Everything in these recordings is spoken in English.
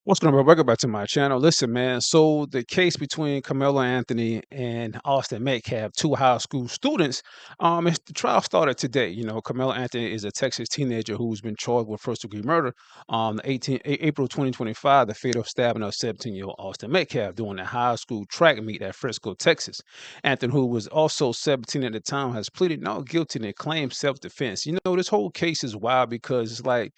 What's going on, bro? Welcome back to my channel. Listen, man. So the case between Karmelo Anthony and Austin Metcalf, two high school students, the trial started today. Karmelo Anthony is a Texas teenager who's been charged with first-degree murder. 18 April 2025, the fatal stabbing of 17-year-old Austin Metcalf during a high school track meet at Frisco, Texas. Anthony, who was also 17 at the time, has pleaded not guilty and claimed self-defense. This whole case is wild because it's like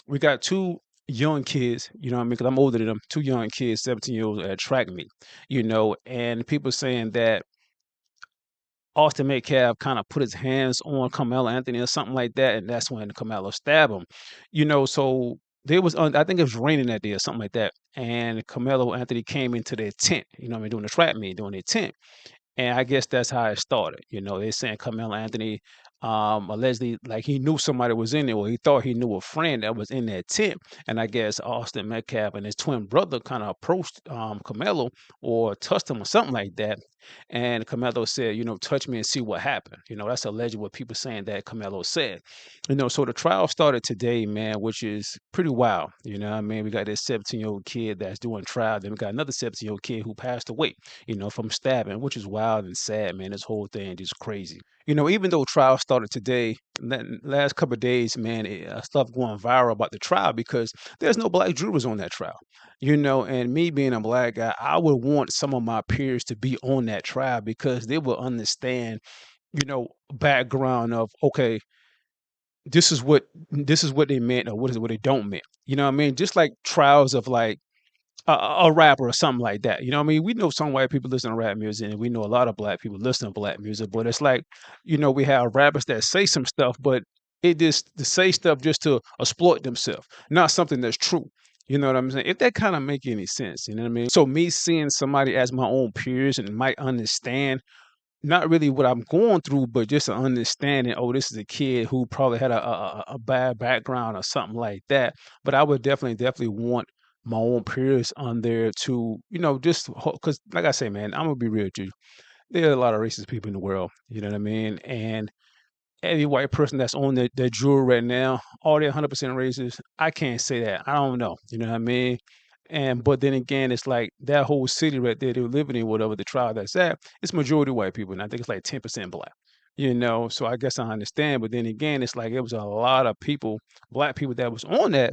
we got two young kids, you know what I mean? Because I'm older than them, two young kids, 17-year-olds at track meet, and people saying that Austin Metcalf kind of put his hands on Carmelo Anthony or something like that, and that's when Carmelo stabbed him. So there was, I think it was raining that day or something like that, and Carmelo Anthony came into their tent, doing the track meet, doing their tent. And I guess that's how it started. They're saying Carmelo Anthony allegedly like he knew somebody was in there, or he thought he knew a friend that was in that tent. And I guess Austin Metcalf and his twin brother kind of approached Carmelo or touched him or something like that. And Carmelo said, touch me and see what happened. That's alleged what people saying that Carmelo said. So the trial started today, man, which is pretty wild. What I mean? We got this 17-year-old kid that's doing trial. Then we got another 17-year-old kid who passed away, from stabbing, which is wild and sad, man. This whole thing is crazy. Even though trial started today, last couple of days, man, stuff going viral about the trial because there's no black jurors on that trial. And me being a black guy, I would want some of my peers to be on that trial because they will understand, background of, okay, this is what they meant or what is what they don't mean. You know what I mean? Just like trials of like a rapper or something like that. You know what I mean? We know some white people listen to rap music and we know a lot of black people listen to black music, but it's like, we have rappers that say some stuff, but it just to say stuff just to exploit themselves, not something that's true. You know what I'm saying? If that kind of make any sense, you know what I mean? So me seeing somebody as my own peers and might understand not really what I'm going through, but just an understanding, oh, this is a kid who probably had a bad background or something like that. But I would definitely want my own peers on there to, just because, like I say, man, I'm gonna be real with you. There are a lot of racist people in the world. You know what I mean? And every white person that's on the jury right now, are they 100% racist? I can't say that. I don't know. You know what I mean? And but then again, it's like that whole city right there they're living in, whatever the trial that's at, it's majority white people, and I think it's like 10% black. So I guess I understand. But then again, it's like it was a lot of people, black people that was on that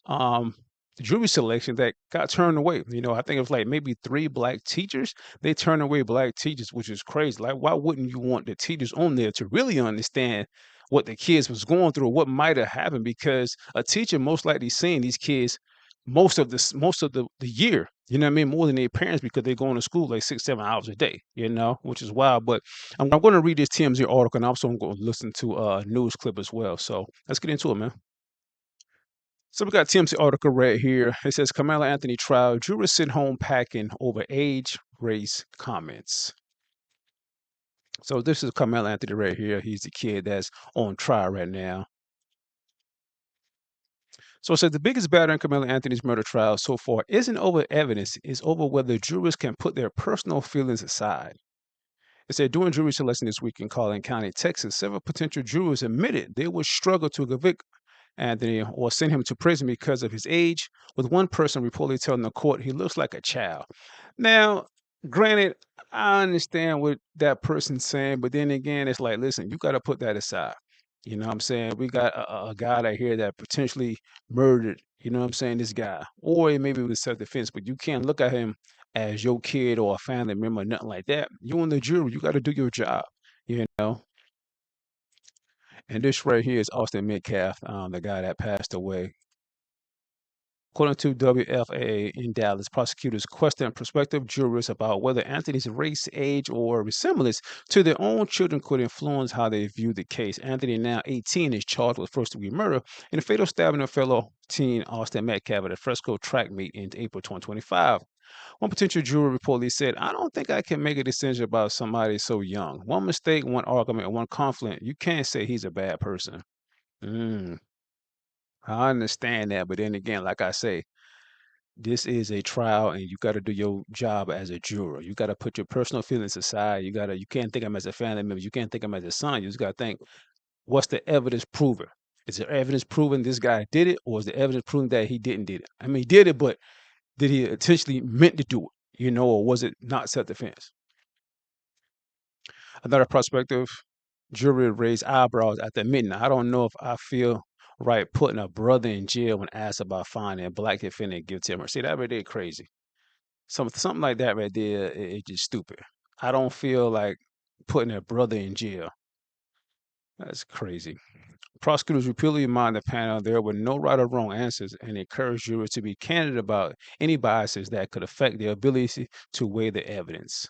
um jury selection that got turned away. I think it was like maybe three black teachers. They turned away black teachers, which is crazy. Like, why wouldn't you want the teachers on there to really understand what the kids was going through, what might have happened? Because a teacher most likely seeing these kids most of the year. You know what I mean? More than their parents because they're going to school like 6, 7 hours a day. Which is wild. But I'm going to read this TMZ article, and also I'm going to listen to a news clip as well. So let's get into it, man. So we got TMZ article right here. It says Carmelo Anthony trial, jurors sent home packing over age, race comments. So this is Carmelo Anthony right here. He's the kid that's on trial right now. So it says the biggest battle in Carmelo Anthony's murder trial so far isn't over evidence, it's over whether jurors can put their personal feelings aside. It said during jury selection this week in Collin County, Texas, several potential jurors admitted they would struggle to convict Anthony or send him to prison because of his age, with one person reportedly telling the court he looks like a child. Now, granted, I understand what that person's saying, but then again, it's like, listen, you got to put that aside. You know what I'm saying? We got a guy right here that potentially murdered, you know what I'm saying, this guy. Or it maybe was self-defense, but you can't look at him as your kid or a family member or nothing like that. You on the jury, you got to do your job, you know? And this right here is Austin Metcalf, the guy that passed away. According to WFAA in Dallas, prosecutors questioned prospective jurors about whether Anthony's race, age, or resemblance to their own children could influence how they view the case. Anthony, now 18, is charged with first-degree murder in a fatal stabbing of fellow teen Austin Metcalf at a Frisco track meet in April 2025. One potential juror reportedly said, I don't think I can make a decision about somebody so young. One mistake, one argument, one conflict. You can't say he's a bad person. Mm, I understand that. But then again, like I say, this is a trial and you got to do your job as a juror. You got to put your personal feelings aside. You can't think of him as a family member. You can't think of him as a son. You just got to think, what's the evidence proving? Is there evidence proving this guy did it, or is the evidence proving that he didn't did it? I mean, he did it, but did he intentionally meant to do it, or was it not self-defense? Another perspective, jury raised eyebrows at the admitting, I don't know if I feel right putting a brother in jail when asked about finding a black defendant guilty of murder. See, that right there crazy. Something like that right there is just stupid. I don't feel like putting a brother in jail. That's crazy. Prosecutors repeatedly reminded the panel there were no right or wrong answers and encouraged jurors to be candid about any biases that could affect their ability to weigh the evidence.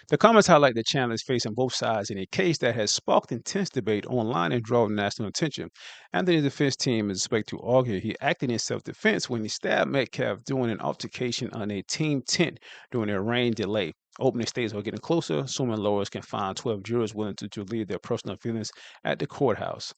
The comments highlight the challenge facing both sides in a case that has sparked intense debate online and drawn national attention. Anthony's defense team is expected to argue he acted in self-defense when he stabbed Metcalf during an altercation on a team tent during a rain delay. Opening statements are getting closer, assuming lawyers can find 12 jurors willing to leave their personal feelings at the courthouse.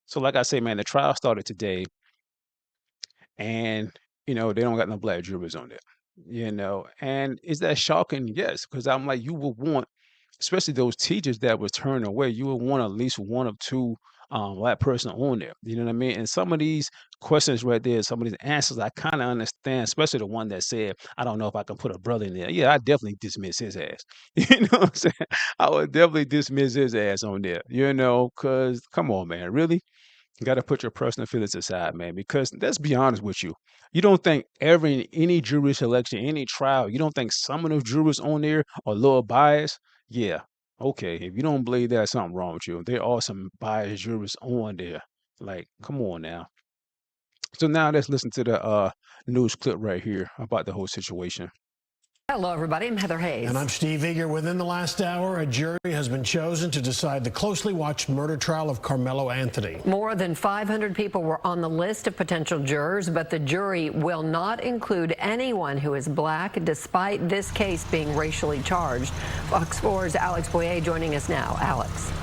So, like I say, man, the trial started today, and they don't got no black jurors on there. And is that shocking? Yes, because I'm like, you would want, especially those teachers that was turned away, you would want at least one of two black person on there. You know what I mean? And some of these questions right there, some of these answers, I kind of understand, especially the one that said, I don't know if I can put a brother in there. Yeah, I definitely dismiss his ass. You know what I'm saying? I would definitely dismiss his ass on there, because come on, man, really? You got to put your personal feelings aside, man, because let's be honest with you. You don't think any jury selection, any trial, you don't think some of those jurors on there are a little biased? Yeah. Okay. If you don't believe that, something wrong with you. There are some biased jurors on there. Like, come on now. So now let's listen to the news clip right here about the whole situation. Hello, everybody. I'm Heather Hayes. And I'm Steve Eager. Within the last hour, a jury has been chosen to decide the closely watched murder trial of Karmelo Anthony. More than 500 people were on the list of potential jurors, but the jury will not include anyone who is black, despite this case being racially charged. Fox 4's Alex Boyer joining us now. Alex.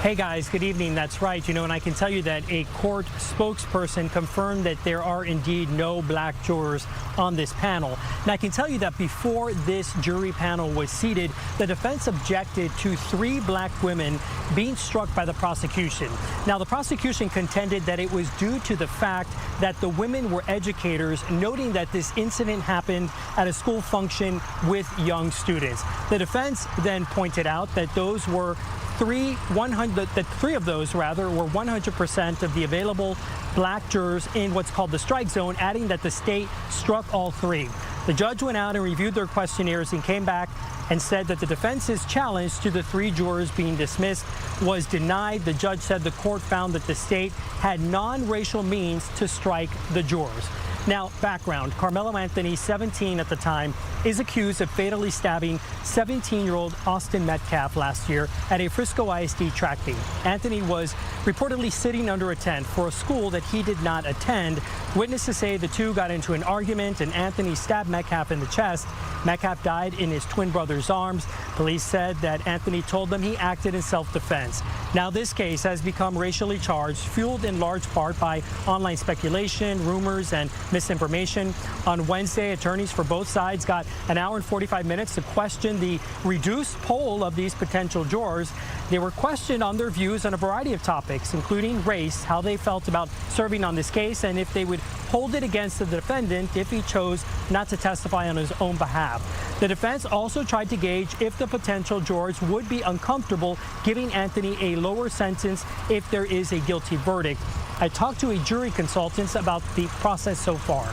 Hey guys, good evening. That's right. And I can tell you that a court spokesperson confirmed that there are indeed no black jurors on this panel. And I can tell you that before this jury panel was seated, the defense objected to 3 black women being struck by the prosecution. Now, the prosecution contended that it was due to the fact that the women were educators, noting that this incident happened at a school function with young students. The defense then pointed out that those were three of those were 100% of the available black jurors in what's called the strike zone, adding that the state struck all 3. The judge went out and reviewed their questionnaires and came back and said that the defense's challenge to the 3 jurors being dismissed was denied. The judge said the court found that the state had non-racial means to strike the jurors. Now, background, Karmelo Anthony, 17 at the time, is accused of fatally stabbing 17-year-old Austin Metcalf last year at a Frisco ISD track meet. Anthony was reportedly sitting under a tent for a school that he did not attend. Witnesses say the two got into an argument and Anthony stabbed Metcalf in the chest. Metcalf died in his twin brother's arms. Police said that Anthony told them he acted in self-defense. Now, this case has become racially charged, fueled in large part by online speculation, rumors, and misinformation. On Wednesday, attorneys for both sides got an hour and 45 minutes to question the reduced poll of these potential jurors. They were questioned on their views on a variety of topics, including race, how they felt about serving on this case, and if they would hold it against the defendant if he chose not to testify on his own behalf. The defense also tried to gauge if the potential jurors would be uncomfortable giving Anthony a lower sentence if there is a guilty verdict. I talked to a jury consultant about the process so far.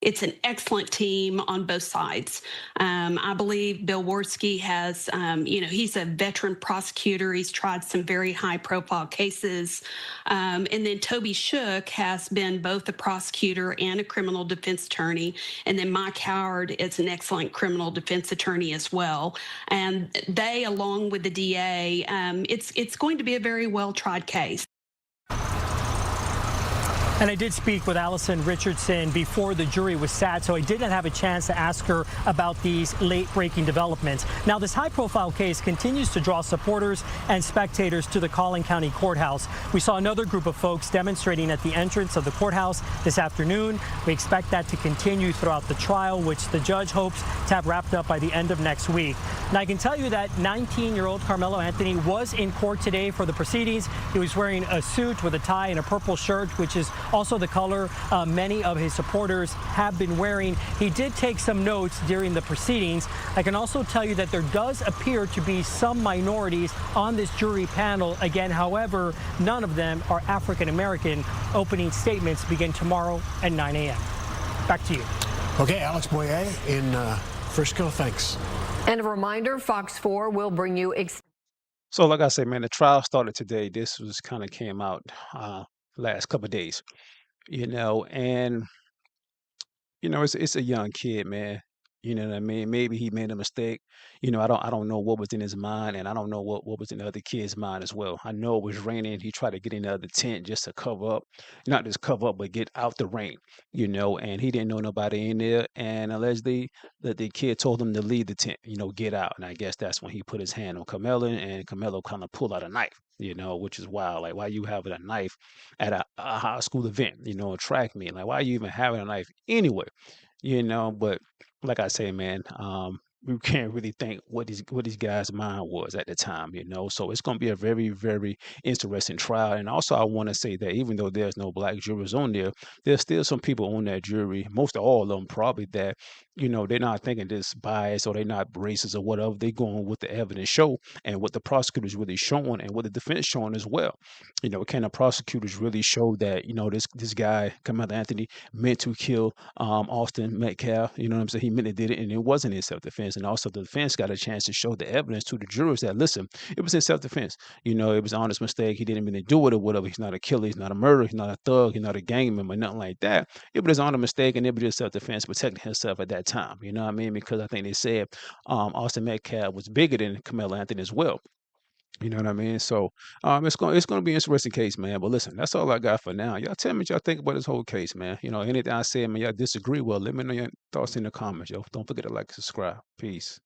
It's an excellent team on both sides. I believe Bill Worski has, he's a veteran prosecutor. He's tried some very high-profile cases. And then Toby Shook has been both a prosecutor and a criminal defense attorney. And then Mike Howard is an excellent criminal defense attorney as well. And they, along with the DA, it's going to be a very well-tried case. And I did speak with Allison Richardson before the jury was sat, so I did not have a chance to ask her about these late-breaking developments. Now, this high-profile case continues to draw supporters and spectators to the Collin County Courthouse. We saw another group of folks demonstrating at the entrance of the courthouse this afternoon. We expect that to continue throughout the trial, which the judge hopes to have wrapped up by the end of next week. Now, I can tell you that 19-year-old Karmelo Anthony was in court today for the proceedings. He was wearing a suit with a tie and a purple shirt, which is Also, the color many of his supporters have been wearing. He did take some notes during the proceedings. I can also tell you that there does appear to be some minorities on this jury panel. Again, however, none of them are African American. Opening statements begin tomorrow at 9 a.m. Back to you. Okay, Alex Boyer in Frisco, thanks. And a reminder, Fox 4 will bring you So, like I said, man, the trial started today. This was kind of came out last couple of days, and it's a young kid, man. You know what I mean? Maybe he made a mistake. I don't know what was in his mind, and I don't know what was in the other kid's mind as well. I know it was raining. He tried to get in the other tent just to cover up, not just cover up, but get out the rain. And he didn't know nobody in there. And allegedly, that the kid told him to leave the tent. Get out. And I guess that's when he put his hand on Carmelo, and Carmelo kind of pulled out a knife. Which is wild. Like, why you having a knife at a high school event? A track meet. Like, why you even having a knife anyway? But like I say, man, we can't really think what these guys' mind was at the time. So it's going to be a very, very interesting trial. And also, I want to say that even though there's no black jurors on there, there's still some people on that jury, most of all of them probably, that they're not thinking this bias, or they're not racist or whatever. They're going with the evidence show, and what the prosecutors really showing, and what the defense showing as well. Can the prosecutors really show that this guy, Karmelo Anthony, meant to kill Austin Metcalf? You know what I'm saying? He meant to did it, and it wasn't in self-defense. And also, the defense got a chance to show the evidence to the jurors that, listen, it was in self-defense. It was an honest mistake. He didn't mean to do it or whatever. He's not a killer. He's not a murderer. He's not a thug. He's not a gang member, nothing like that. It was an honest mistake, and it was just self-defense, protecting himself at that time. You know what I mean? Because I think they said Austin Metcalf was bigger than Karmelo Anthony as well. You know what I mean? So it's gonna be an interesting case, man. But listen, that's all I got for now. Y'all tell me what y'all think about this whole case, man. Anything I said, man, y'all disagree. Well, let me know your thoughts in the comments, yo. Don't forget to like and subscribe. Peace.